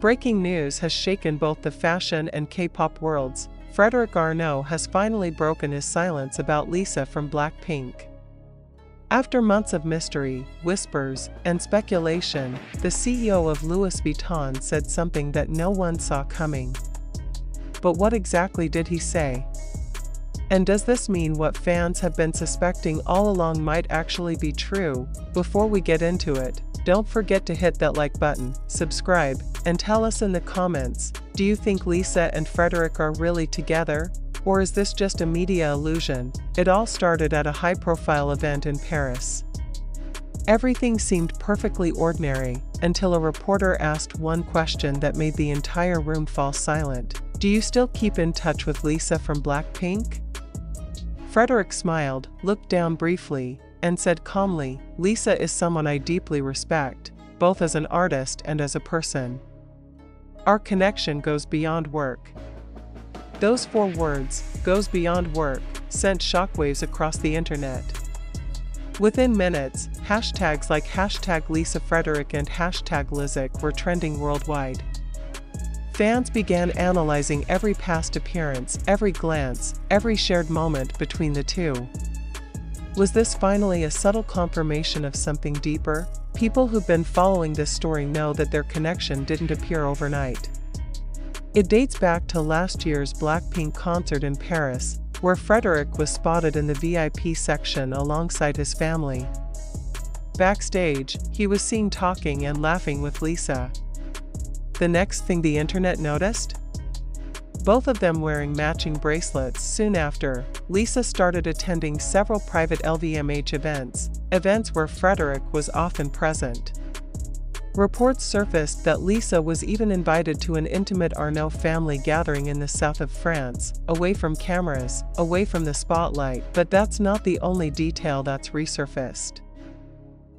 Breaking news has shaken both the fashion and K-pop worlds. Frederic Arnault has finally broken his silence about Lisa from BLACKPINK. After months of mystery, whispers, and speculation, the CEO of Louis Vuitton said something that no one saw coming. But what exactly did he say? And does this mean what fans have been suspecting all along might actually be true? Before we get into it, don't forget to hit that like button, subscribe, and tell us in the comments, do you think Lisa and Frederic are really together? Or is this just a media illusion? It all started at a high-profile event in Paris. Everything seemed perfectly ordinary, until a reporter asked one question that made the entire room fall silent. Do you still keep in touch with Lisa from BLACKPINK? Frederic smiled, looked down briefly, and said calmly, Lisa is someone I deeply respect, both as an artist and as a person. Our connection goes beyond work. Those 4 words, goes beyond work, sent shockwaves across the internet. Within minutes, hashtags like #LisaFrederic and #Lisic were trending worldwide. Fans began analyzing every past appearance, every glance, every shared moment between the two. Was this finally a subtle confirmation of something deeper? People who've been following this story know that their connection didn't appear overnight. It dates back to last year's BLACKPINK concert in Paris, where Frederic was spotted in the VIP section alongside his family. Backstage, he was seen talking and laughing with Lisa. The next thing the internet noticed? Both of them wearing matching bracelets. Soon after, Lisa started attending several private LVMH events where Frederic was often present. Reports surfaced that Lisa was even invited to an intimate Arnault family gathering in the south of France, away from cameras, away from the spotlight. But that's not the only detail that's resurfaced.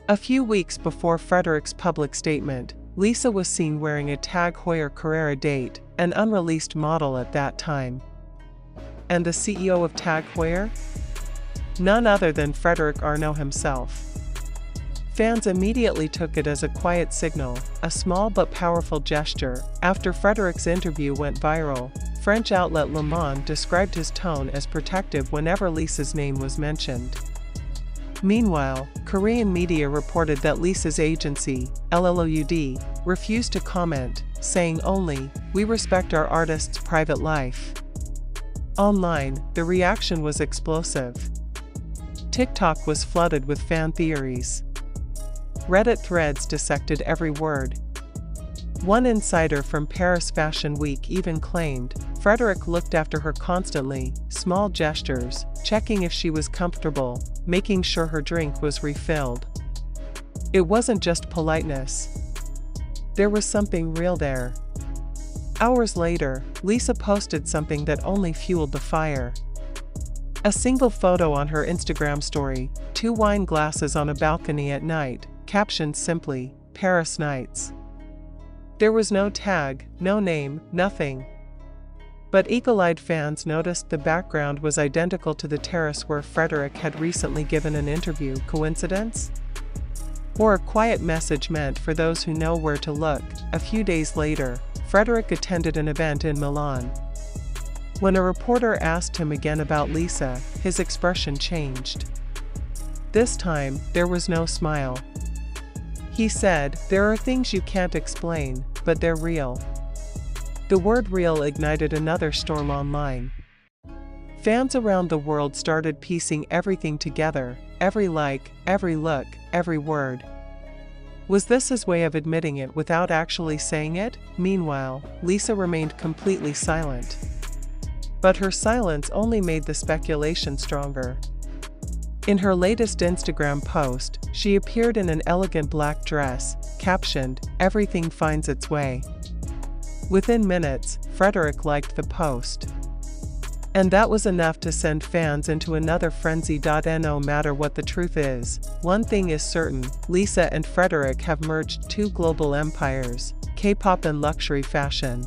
A few weeks before Frederic's public statement, Lisa was seen wearing a TAG Heuer Carrera date, an unreleased model at that time. And the CEO of TAG Heuer? None other than Frederic Arnault himself. Fans immediately took it as a quiet signal, a small but powerful gesture. After Frederic's interview went viral, French outlet Le Monde described his tone as protective whenever Lisa's name was mentioned. Meanwhile, Korean media reported that Lisa's agency, LLOUD, refused to comment, saying only, "We respect our artist's private life." Online, the reaction was explosive. TikTok was flooded with fan theories. Reddit threads dissected every word. One insider from Paris Fashion Week even claimed, Frederic looked after her constantly, small gestures, checking if she was comfortable, making sure her drink was refilled. It wasn't just politeness. There was something real there. Hours later, Lisa posted something that only fueled the fire. A single photo on her Instagram story, 2 wine glasses on a balcony at night, captioned simply, "Paris Nights." There was no tag, no name, nothing. But eagle-eyed fans noticed the background was identical to the terrace where Frederic had recently given an interview. Coincidence? Or a quiet message meant for those who know where to look? A few days later, Frederic attended an event in Milan. When a reporter asked him again about Lisa, his expression changed. This time, there was no smile. He said, "There are things you can't explain, but they're real." The word real ignited another storm online. Fans around the world started piecing everything together, every like, every look, every word. Was this his way of admitting it without actually saying it? Meanwhile, Lisa remained completely silent. But her silence only made the speculation stronger. In her latest Instagram post, she appeared in an elegant black dress, captioned, "Everything finds its way." Within minutes, Frederic liked the post. And that was enough to send fans into another frenzy. No matter what the truth is, one thing is certain, Lisa and Frederic have merged 2 global empires, K-pop and luxury fashion.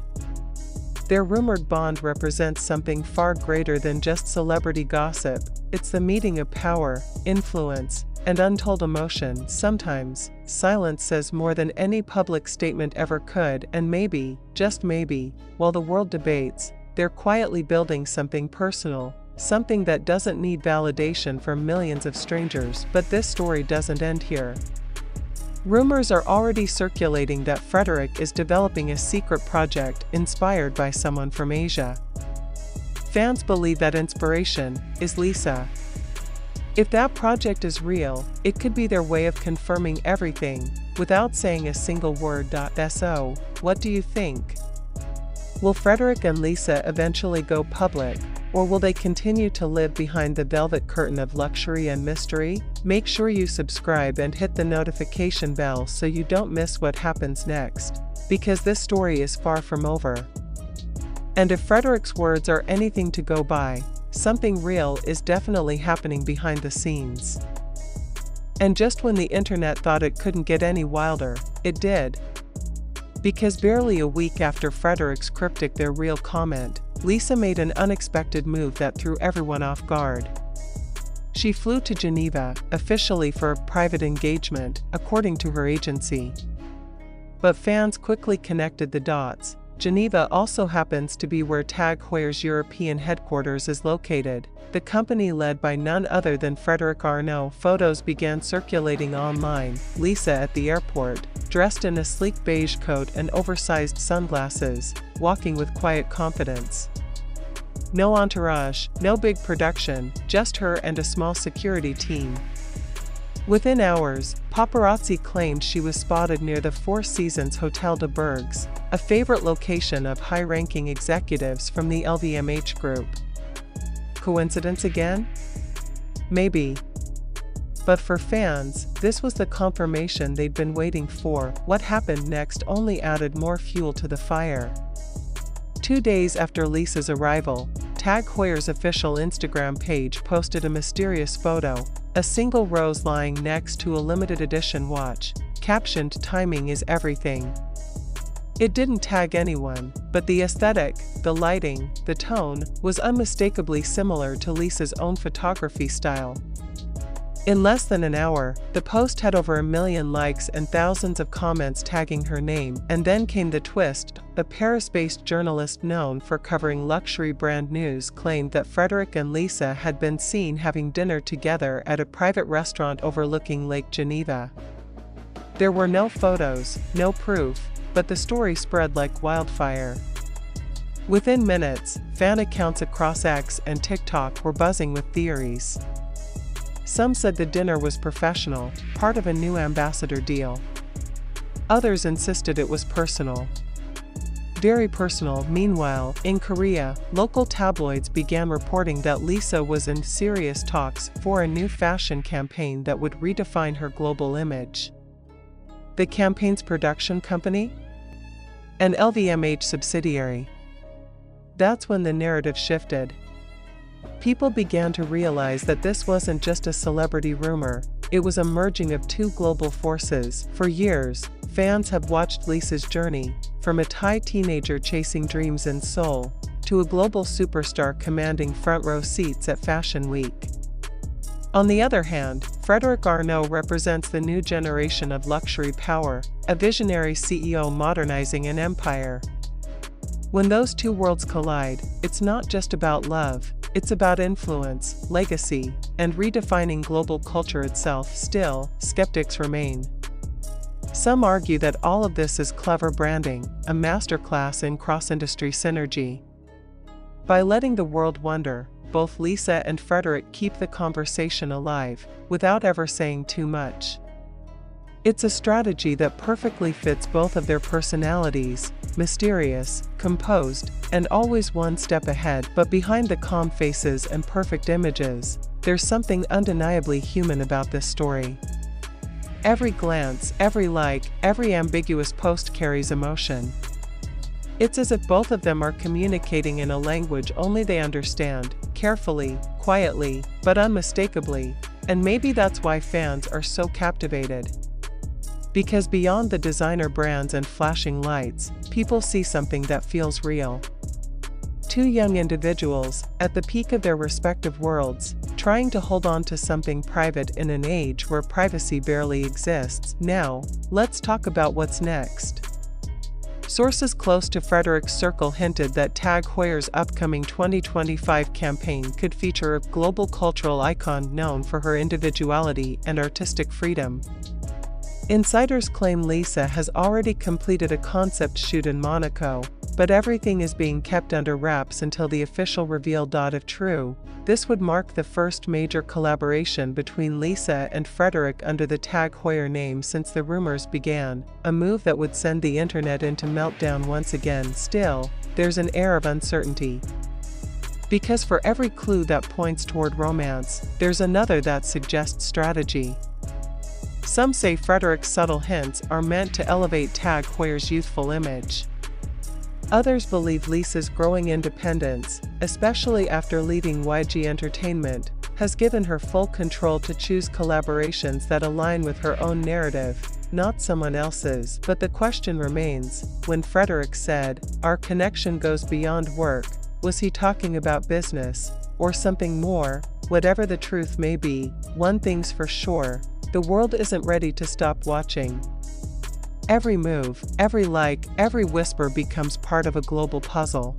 Their rumored bond represents something far greater than just celebrity gossip. It's the meeting of power, influence, and untold emotion. Sometimes, silence says more than any public statement ever could, and maybe, just maybe, while the world debates, they're quietly building something personal, something that doesn't need validation from millions of strangers. But this story doesn't end here. Rumors are already circulating that Frederic is developing a secret project inspired by someone from Asia. Fans believe that inspiration is Lisa. If that project is real, it could be their way of confirming everything, without saying a single word. So, what do you think? Will Frederic and Lisa eventually go public, or will they continue to live behind the velvet curtain of luxury and mystery? Make sure you subscribe and hit the notification bell so you don't miss what happens next, because this story is far from over. And if Frederic's words are anything to go by, something real is definitely happening behind the scenes. And just when the internet thought it couldn't get any wilder, it did. Because barely a week after Frederic's cryptic "they're real" comment, Lisa made an unexpected move that threw everyone off guard. She flew to Geneva, officially for a private engagement, according to her agency. But fans quickly connected the dots. Geneva also happens to be where TAG Heuer's European headquarters is located, the company led by none other than Frederic Arnault. Photos began circulating online. Lisa at the airport, dressed in a sleek beige coat and oversized sunglasses, walking with quiet confidence. No entourage, no big production, just her and a small security team. Within hours, paparazzi claimed she was spotted near the Four Seasons Hotel de Bourges, a favorite location of high-ranking executives from the LVMH group. Coincidence again? Maybe. But for fans, this was the confirmation they'd been waiting for. What happened next only added more fuel to the fire. 2 days after Lisa's arrival, TAG Heuer's official Instagram page posted a mysterious photo, a single rose lying next to a limited edition watch, captioned "Timing is everything." It didn't tag anyone, but the aesthetic, the lighting, the tone, was unmistakably similar to Lisa's own photography style. In less than an hour, the post had over 1 million likes and thousands of comments tagging her name, and then came the twist. A Paris-based journalist known for covering luxury brand news claimed that Frederic and Lisa had been seen having dinner together at a private restaurant overlooking Lake Geneva. There were no photos, no proof, but the story spread like wildfire. Within minutes, fan accounts across X and TikTok were buzzing with theories. Some said the dinner was professional, part of a new ambassador deal. Others insisted it was personal. Very personal. Meanwhile, in Korea, local tabloids began reporting that Lisa was in serious talks for a new fashion campaign that would redefine her global image. The campaign's production company? An LVMH subsidiary. That's when the narrative shifted. People began to realize that this wasn't just a celebrity rumor, it was a merging of two global forces. For years, fans have watched Lisa's journey, from a Thai teenager chasing dreams in Seoul, to a global superstar commanding front-row seats at Fashion Week. On the other hand, Frederic Arnault represents the new generation of luxury power, a visionary CEO modernizing an empire. When those two worlds collide, it's not just about love, it's about influence, legacy, and redefining global culture itself. Still, skeptics remain. Some argue that all of this is clever branding, a masterclass in cross-industry synergy. By letting the world wonder, both Lisa and Frederic keep the conversation alive, without ever saying too much. It's a strategy that perfectly fits both of their personalities, mysterious, composed, and always one step ahead. But behind the calm faces and perfect images, there's something undeniably human about this story. Every glance, every like, every ambiguous post carries emotion. It's as if both of them are communicating in a language only they understand, carefully, quietly, but unmistakably, and maybe that's why fans are so captivated. Because beyond the designer brands and flashing lights, people see something that feels real. two young individuals, at the peak of their respective worlds, trying to hold on to something private in an age where privacy barely exists. Now, let's talk about what's next. Sources close to Frederic's circle hinted that TAG Heuer's upcoming 2025 campaign could feature a global cultural icon known for her individuality and artistic freedom. Insiders claim Lisa has already completed a concept shoot in Monaco, but everything is being kept under wraps until the official reveal. If true, this would mark the first major collaboration between Lisa and Frederic under the TAG Heuer name since the rumors began, a move that would send the internet into meltdown once again. Still, there's an air of uncertainty. Because for every clue that points toward romance, there's another that suggests strategy. Some say Frederic's subtle hints are meant to elevate TAG Heuer's youthful image. Others believe Lisa's growing independence, especially after leaving YG Entertainment, has given her full control to choose collaborations that align with her own narrative, not someone else's. But the question remains, when Frederic said, "Our connection goes beyond work," was he talking about business, or something more? Whatever the truth may be, one thing's for sure, the world isn't ready to stop watching. Every move, every like, every whisper becomes part of a global puzzle.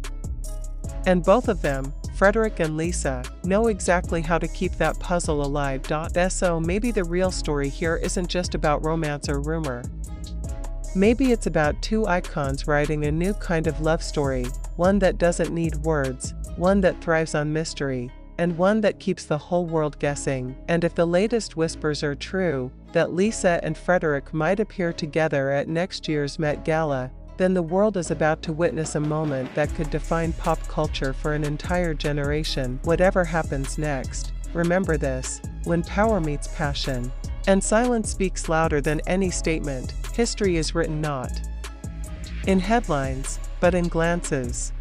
And both of them, Frederic and Lisa, know exactly how to keep that puzzle alive. So maybe the real story here isn't just about romance or rumor. Maybe it's about two icons writing a new kind of love story, one that doesn't need words, one that thrives on mystery, and one that keeps the whole world guessing. And if the latest whispers are true, that Lisa and Frederic might appear together at next year's Met Gala, then the world is about to witness a moment that could define pop culture for an entire generation. Whatever happens next, remember this: when power meets passion, and silence speaks louder than any statement, history is written not in headlines, but in glances.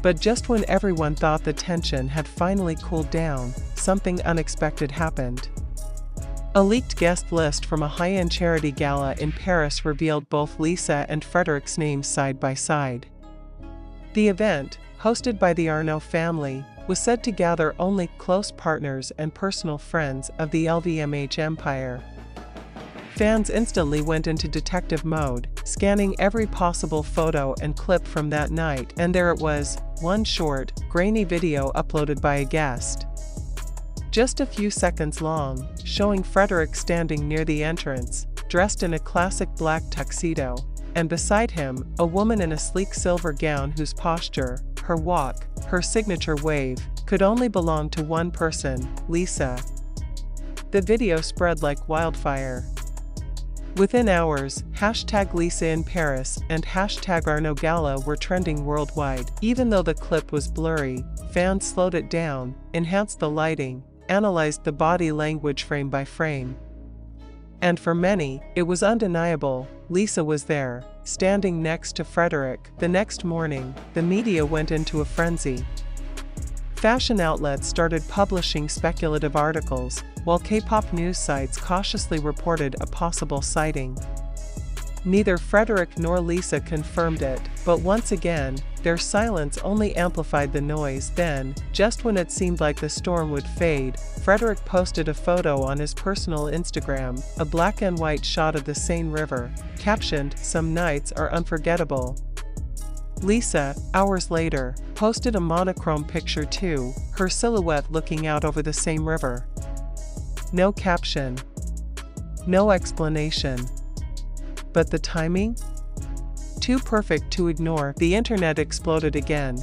But just when everyone thought the tension had finally cooled down, something unexpected happened. A leaked guest list from a high-end charity gala in Paris revealed both Lisa and Frederic's names side by side. The event, hosted by the Arnault family, was said to gather only close partners and personal friends of the LVMH empire. Fans instantly went into detective mode, scanning every possible photo and clip from that night, and there it was, one short, grainy video uploaded by a guest. Just a few seconds long, showing Frederic standing near the entrance, dressed in a classic black tuxedo, and beside him, a woman in a sleek silver gown whose posture, her walk, her signature wave, could only belong to one person, Lisa. The video spread like wildfire. Within hours, #Lisa in Paris and #Arnault Gala were trending worldwide. Even though the clip was blurry, fans slowed it down, enhanced the lighting, analyzed the body language frame by frame. And for many, it was undeniable: Lisa was there, standing next to Frederic. The next morning, the media went into a frenzy. Fashion outlets started publishing speculative articles, while K-pop news sites cautiously reported a possible sighting. Neither Frederic nor Lisa confirmed it, but once again, their silence only amplified the noise. Then, just when it seemed like the storm would fade, Frederic posted a photo on his personal Instagram, a black and white shot of the Seine River, captioned, "Some nights are unforgettable." Lisa, hours later, posted a monochrome picture too, her silhouette looking out over the same river. No caption. No explanation. But the timing? Too perfect to ignore. The internet exploded again.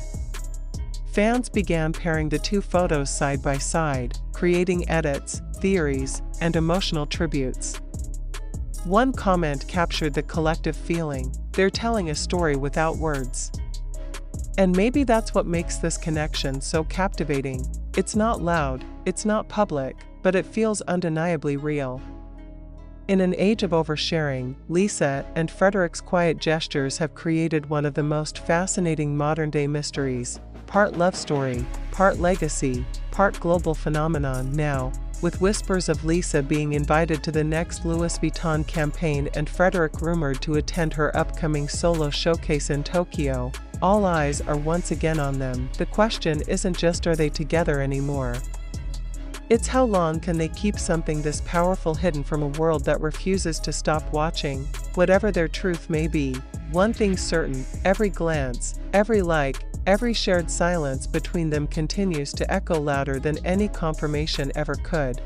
Fans began pairing the two photos side by side, creating edits, theories, and emotional tributes. One comment captured the collective feeling: they're telling a story without words. And maybe that's what makes this connection so captivating. It's not loud, it's not public, but it feels undeniably real. In an age of oversharing, Lisa and Frederic's quiet gestures have created one of the most fascinating modern-day mysteries, part love story, part legacy, part global phenomenon. Now, with whispers of Lisa being invited to the next Louis Vuitton campaign and Frederic rumored to attend her upcoming solo showcase in Tokyo. All eyes are once again on them. The question isn't just are they together anymore. It's how long can they keep something this powerful hidden from a world that refuses to stop watching. Whatever their truth may be, one thing's certain: every glance, every like, every shared silence between them continues to echo louder than any confirmation ever could.